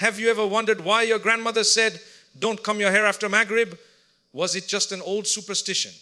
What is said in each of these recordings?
Have you ever wondered why your grandmother said, don't comb your hair after Maghrib? Was it just an old superstition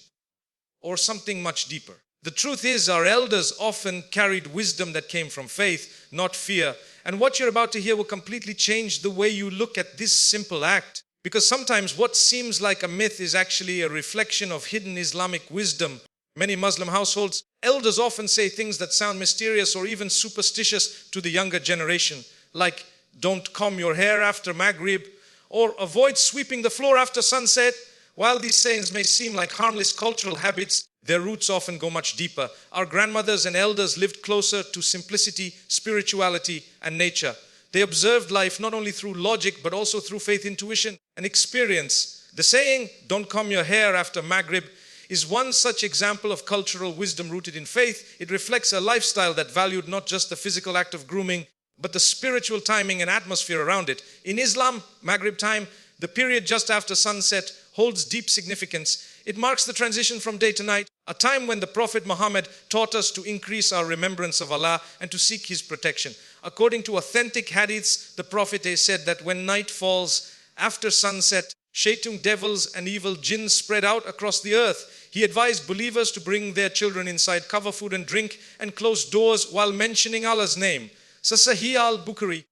or something much deeper? The truth is, our elders often carried wisdom that came from faith, not fear. And what you're about to hear will completely change the way you look at this simple act. Because sometimes what seems like a myth is actually a reflection of hidden Islamic wisdom. Many Muslim households, elders often say things that sound mysterious or even superstitious to the younger generation, like don't comb your hair after Maghrib, or avoid sweeping the floor after sunset. While these sayings may seem like harmless cultural habits, their roots often go much deeper. Our grandmothers and elders lived closer to simplicity, spirituality, and nature. They observed life not only through logic, but also through faith, intuition, and experience. The saying, don't comb your hair after Maghrib, is one such example of cultural wisdom rooted in faith. It reflects a lifestyle that valued not just the physical act of grooming, but the spiritual timing and atmosphere around it. In Islam, Maghrib time, the period just after sunset, holds deep significance. It marks the transition from day to night, a time when the Prophet Muhammad taught us to increase our remembrance of Allah and to seek His protection. According to authentic hadiths, the Prophet said that when night falls after sunset, shaitan, devils and evil jinns spread out across the earth. He advised believers to bring their children inside, cover food and drink, and close doors while mentioning Allah's name. So Sahih al-Bukhari,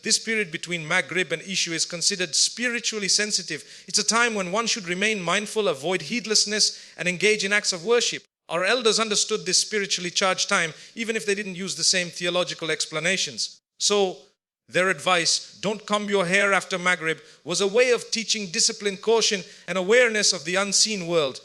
this period between Maghrib and Isha is considered spiritually sensitive. It's a time when one should remain mindful, avoid heedlessness, and engage in acts of worship. Our elders understood this spiritually charged time, even if they didn't use the same theological explanations. So, their advice, don't comb your hair after Maghrib, was a way of teaching discipline, caution, and awareness of the unseen world.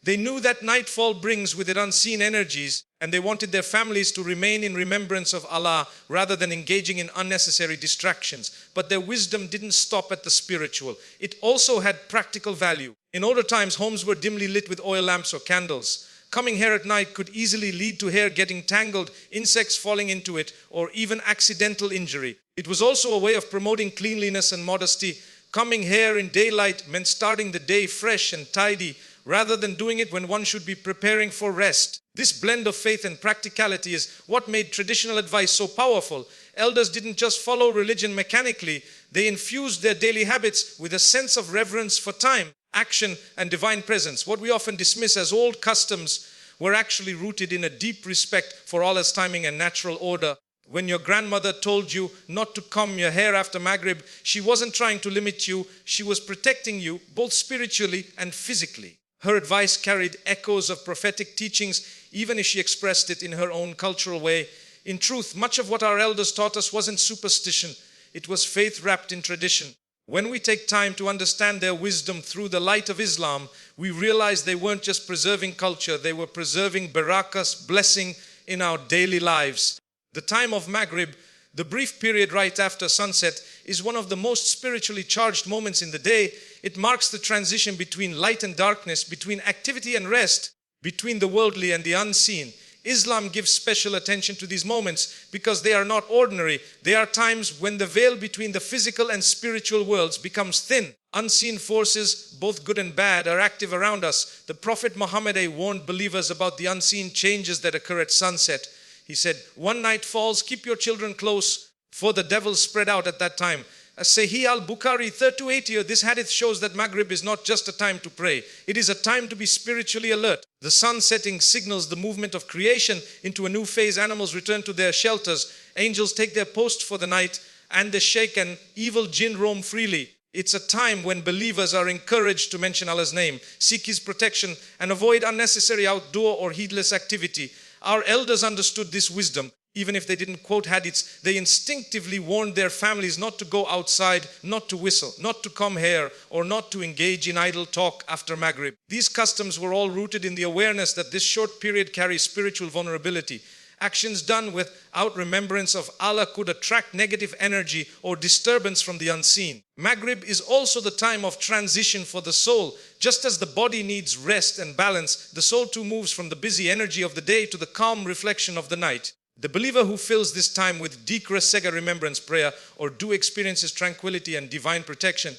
They knew that nightfall brings with it unseen energies, and they wanted their families to remain in remembrance of Allah rather than engaging in unnecessary distractions. But their wisdom didn't stop at the spiritual. It also had practical value. In older times, homes were dimly lit with oil lamps or candles. Combing hair at night could easily lead to hair getting tangled, insects falling into it, or even accidental injury. It was also a way of promoting cleanliness and modesty. Combing hair in daylight meant starting the day fresh and tidy, rather than doing it when one should be preparing for rest. This blend of faith and practicality is what made traditional advice so powerful. Elders didn't just follow religion mechanically, they infused their daily habits with a sense of reverence for time, action, and divine presence. What we often dismiss as old customs were actually rooted in a deep respect for Allah's timing and natural order. When your grandmother told you not to comb your hair after Maghrib, she wasn't trying to limit you, she was protecting you both spiritually and physically. Her advice carried echoes of prophetic teachings, even if she expressed it in her own cultural way. In truth, much of what our elders taught us wasn't superstition, it was faith wrapped in tradition. When we take time to understand their wisdom through the light of Islam, we realize they weren't just preserving culture, they were preserving barakah's blessing in our daily lives. The time of Maghrib, the brief period right after sunset, is one of the most spiritually charged moments in the day. It marks the transition between light and darkness, between activity and rest, between the worldly and the unseen. Islam gives special attention to these moments because they are not ordinary. They are times when the veil between the physical and spiritual worlds becomes thin. Unseen forces, both good and bad, are active around us. The Prophet Muhammad warned believers about the unseen changes that occur at sunset. He said, one night falls, keep your children close, for the devils spread out at that time. Sahih al-Bukhari 3280, this hadith shows that Maghrib is not just a time to pray. It is a time to be spiritually alert. The sun setting signals the movement of creation into a new phase. Animals return to their shelters. Angels take their post for the night, and the sheikh and evil jinn roam freely. It's a time when believers are encouraged to mention Allah's name, seek His protection, and avoid unnecessary outdoor or heedless activity. Our elders understood this wisdom. Even if they didn't quote hadiths, they instinctively warned their families not to go outside, not to whistle, not to comb hair, or not to engage in idle talk after Maghrib. These customs were all rooted in the awareness that this short period carries spiritual vulnerability. Actions done without remembrance of Allah could attract negative energy or disturbance from the unseen. Maghrib is also the time of transition for the soul. Just as the body needs rest and balance, the soul too moves from the busy energy of the day to the calm reflection of the night. The believer who fills this time with Dikra remembrance prayer or do experiences tranquility and divine protection.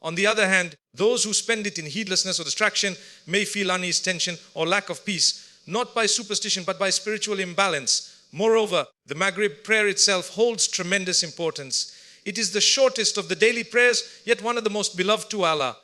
On the other hand, those who spend it in heedlessness or distraction may feel unease, tension, or lack of peace, not by superstition but by spiritual imbalance. Moreover, the Maghrib prayer itself holds tremendous importance. It is the shortest of the daily prayers, yet one of the most beloved to Allah.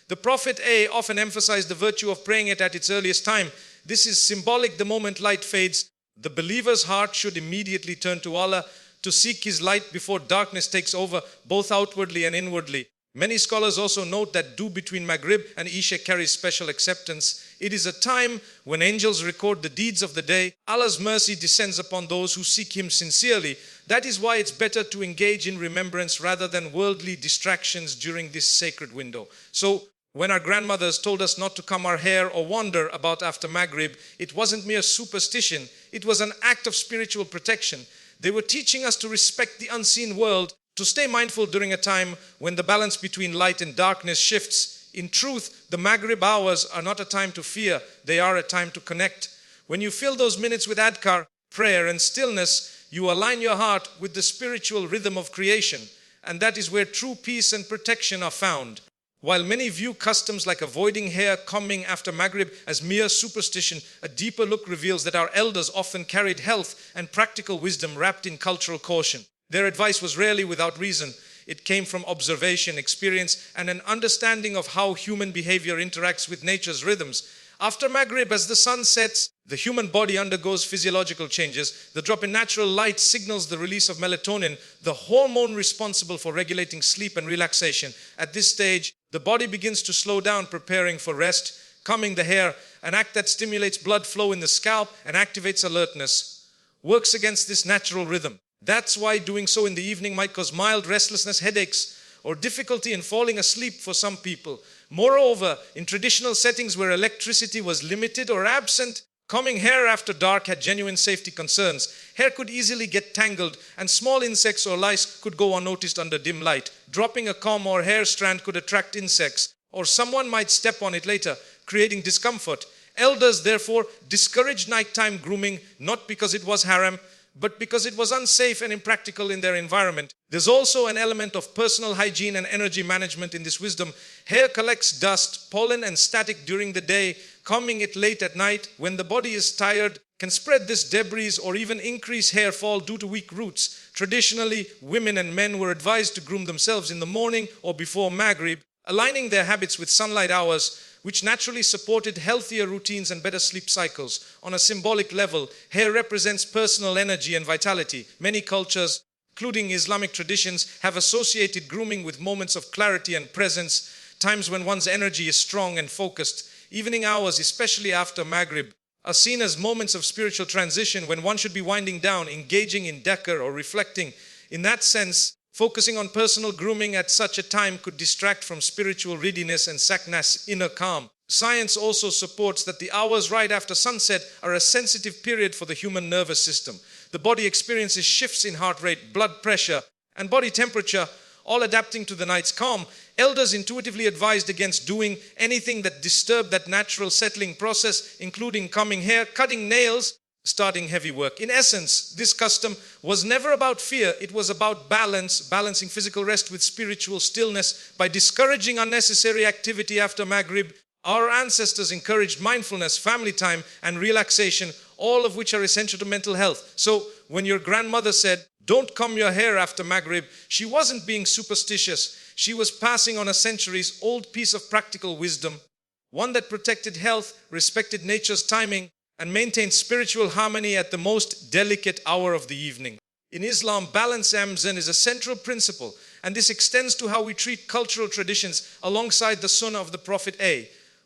The Prophet often emphasized the virtue of praying it at its earliest time. This is symbolic. The moment light fades, the believer's heart should immediately turn to Allah to seek His light before darkness takes over, both outwardly and inwardly. Many scholars also note that due between Maghrib and Isha carries special acceptance. It is a time when angels record the deeds of the day. Allah's mercy descends upon those who seek Him sincerely. That is why it's better to engage in remembrance rather than worldly distractions during this sacred window. So, when our grandmothers told us not to comb our hair or wander about after Maghrib, it wasn't mere superstition. It was an act of spiritual protection. They were teaching us to respect the unseen world, to stay mindful during a time when the balance between light and darkness shifts. In truth, the Maghrib hours are not a time to fear, they are a time to connect. When you fill those minutes with adhkar, prayer and stillness, you align your heart with the spiritual rhythm of creation, and that is where true peace and protection are found. While many view customs like avoiding hair combing after Maghrib as mere superstition, a deeper look reveals that our elders often carried health and practical wisdom wrapped in cultural caution. Their advice was rarely without reason. It came from observation, experience, and an understanding of how human behavior interacts with nature's rhythms. After Maghrib, as the sun sets, the human body undergoes physiological changes. The drop in natural light signals the release of melatonin, the hormone responsible for regulating sleep and relaxation. At this stage, the body begins to slow down, preparing for rest. Combing the hair, an act that stimulates blood flow in the scalp and activates alertness, works against this natural rhythm. That's why doing so in the evening might cause mild restlessness, headaches, or difficulty in falling asleep for some people. Moreover, in traditional settings where electricity was limited or absent, combing hair after dark had genuine safety concerns. Hair could easily get tangled, and small insects or lice could go unnoticed under dim light. Dropping a comb or hair strand could attract insects, or someone might step on it later, creating discomfort. Elders, therefore, discouraged nighttime grooming, not because it was haram, but because it was unsafe and impractical in their environment. There's also an element of personal hygiene and energy management in this wisdom. Hair collects dust, pollen, and static during the day. Combing it late at night, when the body is tired, can spread this debris or even increase hair fall due to weak roots. Traditionally, women and men were advised to groom themselves in the morning or before Maghrib, aligning their habits with sunlight hours, which naturally supported healthier routines and better sleep cycles. On a symbolic level, hair represents personal energy and vitality. Many cultures, including Islamic traditions, have associated grooming with moments of clarity and presence, times when one's energy is strong and focused. Evening hours, especially after Maghrib, are seen as moments of spiritual transition when one should be winding down, engaging in dhikr or reflecting. In that sense, focusing on personal grooming at such a time could distract from spiritual readiness and sakna's inner calm. Science also supports that the hours right after sunset are a sensitive period for the human nervous system. The body experiences shifts in heart rate, blood pressure, and body temperature, all adapting to the night's calm. Elders intuitively advised against doing anything that disturbed that natural settling process, including combing hair, cutting nails, starting heavy work. In essence, this custom was never about fear. It was about balance, balancing physical rest with spiritual stillness. By discouraging unnecessary activity after Maghrib, our ancestors encouraged mindfulness, family time, and relaxation, all of which are essential to mental health. So when your grandmother said, "Don't comb your hair after Maghrib," she wasn't being superstitious. She was passing on a centuries-old piece of practical wisdom, one that protected health, respected nature's timing, and maintain spiritual harmony at the most delicate hour of the evening. In Islam, balance is a central principle, and this extends to how we treat cultural traditions alongside the Sunnah of the Prophet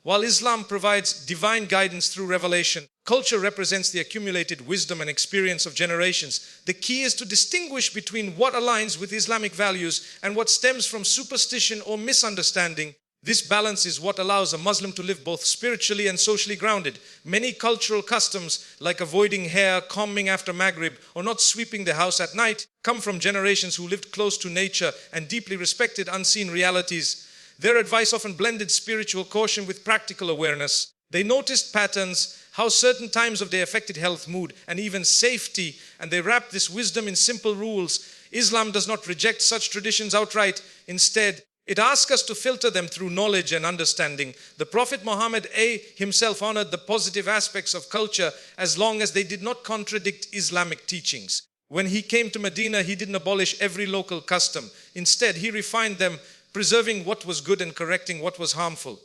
While Islam provides divine guidance through revelation, culture represents the accumulated wisdom and experience of generations. The key is to distinguish between what aligns with Islamic values and what stems from superstition or misunderstanding. This balance is what allows a Muslim to live both spiritually and socially grounded. Many cultural customs, like avoiding hair, combing after Maghrib, or not sweeping the house at night, come from generations who lived close to nature and deeply respected unseen realities. Their advice often blended spiritual caution with practical awareness. They noticed patterns, how certain times of day affected health, mood, and even safety, and they wrapped this wisdom in simple rules. Islam does not reject such traditions outright. Instead, it asks us to filter them through knowledge and understanding. The Prophet Muhammad himself honored the positive aspects of culture as long as they did not contradict Islamic teachings. When he came to Medina, he didn't abolish every local custom. Instead, he refined them, preserving what was good and correcting what was harmful.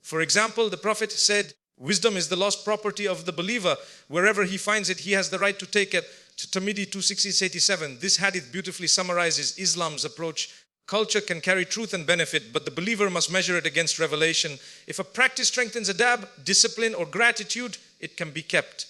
For example, the Prophet said, wisdom is the lost property of the believer. Wherever he finds it, he has the right to take it. To Tirmidhi 266-87. This hadith beautifully summarizes Islam's approach. Culture can carry truth and benefit, but the believer must measure it against revelation. If a practice strengthens adab, discipline, or gratitude, it can be kept.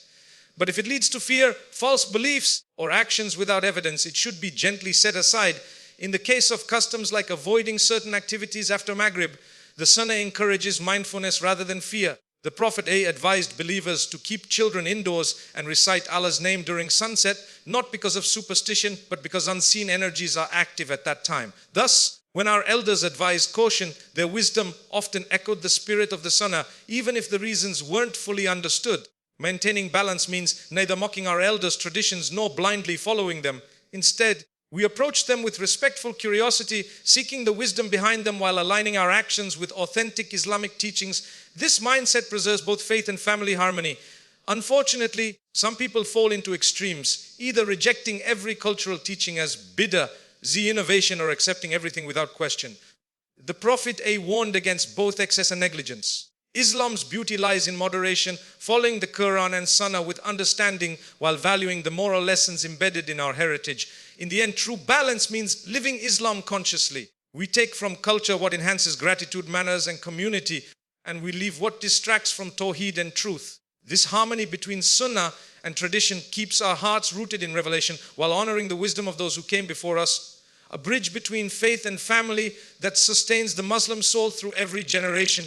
But if it leads to fear, false beliefs, or actions without evidence, it should be gently set aside. In the case of customs like avoiding certain activities after Maghrib, the Sunnah encourages mindfulness rather than fear. The Prophet advised believers to keep children indoors and recite Allah's name during sunset, not because of superstition, but because unseen energies are active at that time. Thus, when our elders advised caution, their wisdom often echoed the spirit of the Sunnah, even if the reasons weren't fully understood. Maintaining balance means neither mocking our elders' traditions nor blindly following them. Instead, we approach them with respectful curiosity, seeking the wisdom behind them while aligning our actions with authentic Islamic teachings. This mindset preserves both faith and family harmony. Unfortunately, some people fall into extremes, either rejecting every cultural teaching as bid'ah, innovation, or accepting everything without question. The Prophet warned against both excess and negligence. Islam's beauty lies in moderation, following the Quran and Sunnah with understanding while valuing the moral lessons embedded in our heritage. In the end, true balance means living Islam consciously. We take from culture what enhances gratitude, manners, and community, and we leave what distracts from Tawheed and truth. This harmony between Sunnah and tradition keeps our hearts rooted in revelation while honoring the wisdom of those who came before us. A bridge between faith and family that sustains the Muslim soul through every generation.